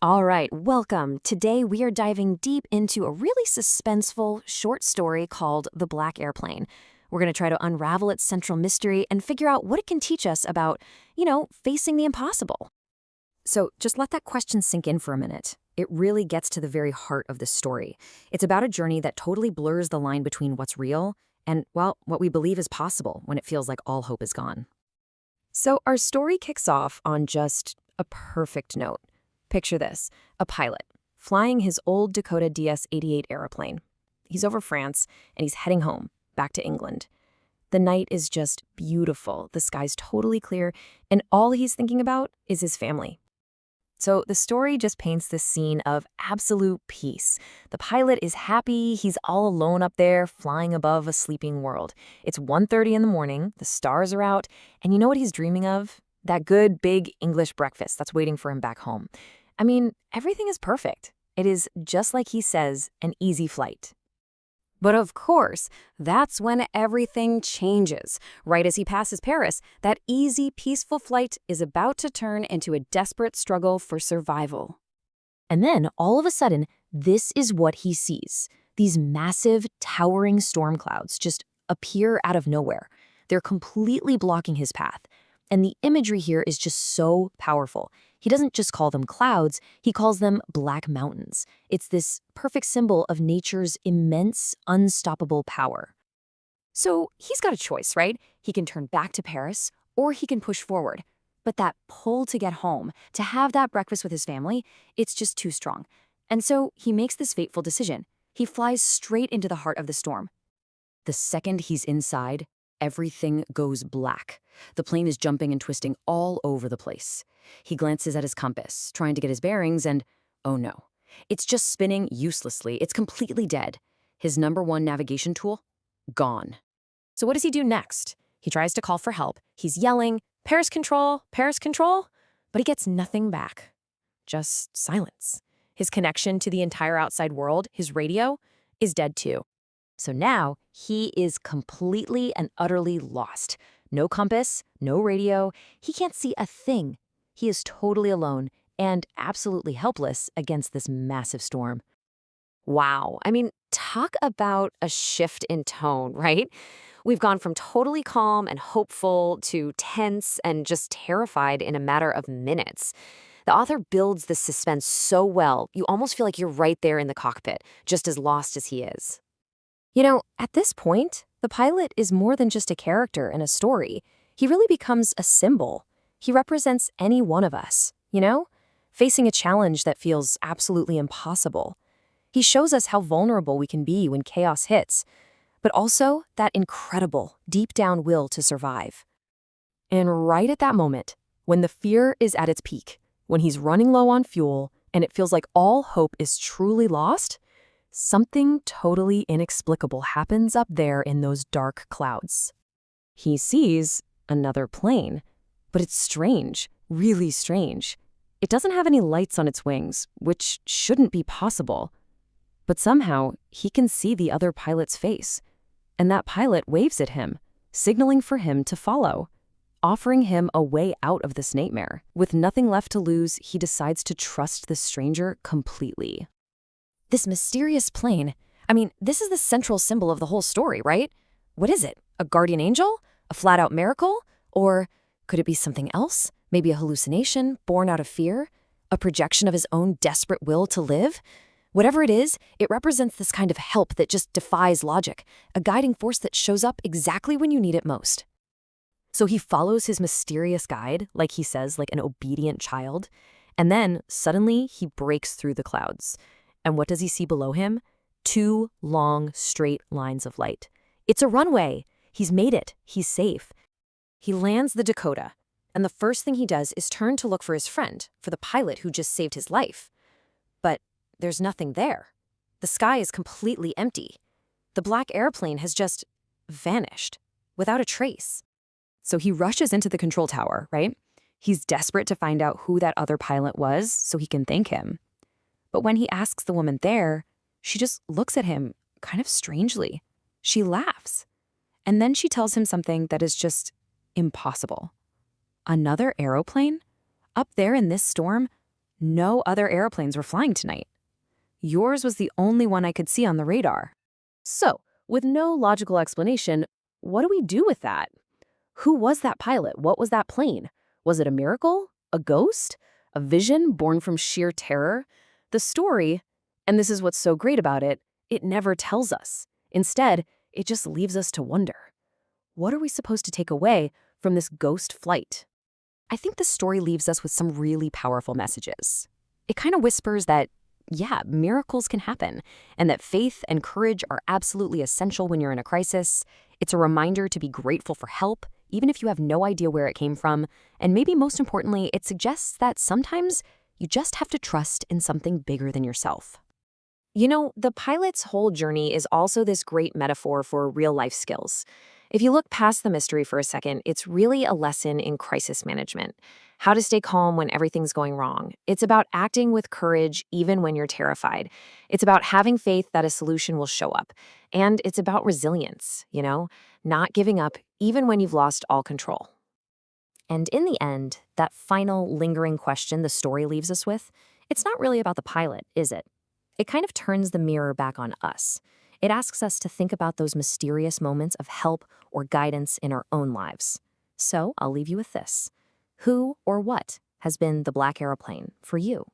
All right, welcome. Today we are diving deep into a really suspenseful short story called The Black Airplane. We're going to try to unravel its central mystery and figure out what it can teach us about, facing the impossible. So just let that question sink in for a minute. It really gets to the very heart of the story. It's about a journey that totally blurs the line between what's real and, well, what we believe is possible when it feels like all hope is gone. So our story kicks off on just a perfect note. Picture this, a pilot flying his old Dakota DS-88 airplane. He's over France, and he's heading home, back to England. The night is just beautiful, the sky's totally clear, and all he's thinking about is his family. So the story just paints this scene of absolute peace. The pilot is happy, he's all alone up there, flying above a sleeping world. It's 1:30 in the morning, the stars are out, and you know what he's dreaming of? That good, big English breakfast that's waiting for him back home. I mean, everything is perfect. It is, just like he says, an easy flight. But of course, that's when everything changes. Right as he passes Paris, that easy, peaceful flight is about to turn into a desperate struggle for survival. And then, all of a sudden, this is what he sees. These massive, towering storm clouds just appear out of nowhere. They're completely blocking his path. And the imagery here is just so powerful. He doesn't just call them clouds, he calls them black mountains. It's this perfect symbol of nature's immense, unstoppable power. So he's got a choice, right? He can turn back to Paris, or he can push forward. But that pull to get home, to have that breakfast with his family, it's just too strong. And so he makes this fateful decision. He flies straight into the heart of the storm. The second he's inside, everything goes black. The plane is jumping and twisting all over the place. He glances at his compass, trying to get his bearings, and oh no. It's just spinning uselessly. It's completely dead. His #1 navigation tool? Gone. So what does he do next? He tries to call for help. He's yelling, Paris control, but he gets nothing back. Just silence. His connection to the entire outside world, his radio, is dead too. So now, he is completely and utterly lost. No compass, no radio. He can't see a thing. He is totally alone and absolutely helpless against this massive storm. Wow. I mean, talk about a shift in tone, right? We've gone from totally calm and hopeful to tense and just terrified in a matter of minutes. The author builds this suspense so well, you almost feel like you're right there in the cockpit, just as lost as he is. At this point, the pilot is more than just a character in a story. He really becomes a symbol. He represents any one of us, facing a challenge that feels absolutely impossible. He shows us how vulnerable we can be when chaos hits, but also that incredible, deep-down will to survive. And right at that moment, when the fear is at its peak, when he's running low on fuel and it feels like all hope is truly lost, something totally inexplicable happens up there in those dark clouds. He sees another plane, but it's strange, really strange. It doesn't have any lights on its wings, which shouldn't be possible. But somehow, he can see the other pilot's face, and that pilot waves at him, signaling for him to follow, offering him a way out of this nightmare. With nothing left to lose, he decides to trust the stranger completely. This mysterious plane, this is the central symbol of the whole story, right? What is it? A guardian angel? A flat-out miracle? Or could it be something else? Maybe a hallucination born out of fear? A projection of his own desperate will to live? Whatever it is, it represents this kind of help that just defies logic, a guiding force that shows up exactly when you need it most. So he follows his mysterious guide, like he says, like an obedient child, and then suddenly he breaks through the clouds. And what does he see below him? 2 long, straight lines of light. It's a runway. He's made it. He's safe. He lands the Dakota, and the first thing he does is turn to look for his friend, for the pilot who just saved his life. But there's nothing there. The sky is completely empty. The black airplane has just vanished, without a trace. So he rushes into the control tower, right? He's desperate to find out who that other pilot was so he can thank him. But when he asks the woman there, she just looks at him kind of strangely. She laughs. And then she tells him something that is just impossible. Another aeroplane? Up there in this storm? No other airplanes were flying tonight. Yours was the only one I could see on the radar. So, with no logical explanation, what do we do with that? Who was that pilot? What was that plane? Was it a miracle? A ghost? A vision born from sheer terror? The story, and this is what's so great about it, it never tells us. Instead, it just leaves us to wonder. What are we supposed to take away from this ghost flight? I think the story leaves us with some really powerful messages. It kind of whispers that, yeah, miracles can happen, and that faith and courage are absolutely essential when you're in a crisis. It's a reminder to be grateful for help, even if you have no idea where it came from. And maybe most importantly, it suggests that sometimes you just have to trust in something bigger than yourself. You know, the pilot's whole journey is also this great metaphor for real-life skills. If you look past the mystery for a second, it's really a lesson in crisis management. How to stay calm when everything's going wrong. It's about acting with courage even when you're terrified. It's about having faith that a solution will show up. And it's about resilience, not giving up even when you've lost all control. And in the end, that final lingering question the story leaves us with, it's not really about the pilot, is it? It kind of turns the mirror back on us. It asks us to think about those mysterious moments of help or guidance in our own lives. So I'll leave you with this. Who or what has been the Black Aeroplane for you?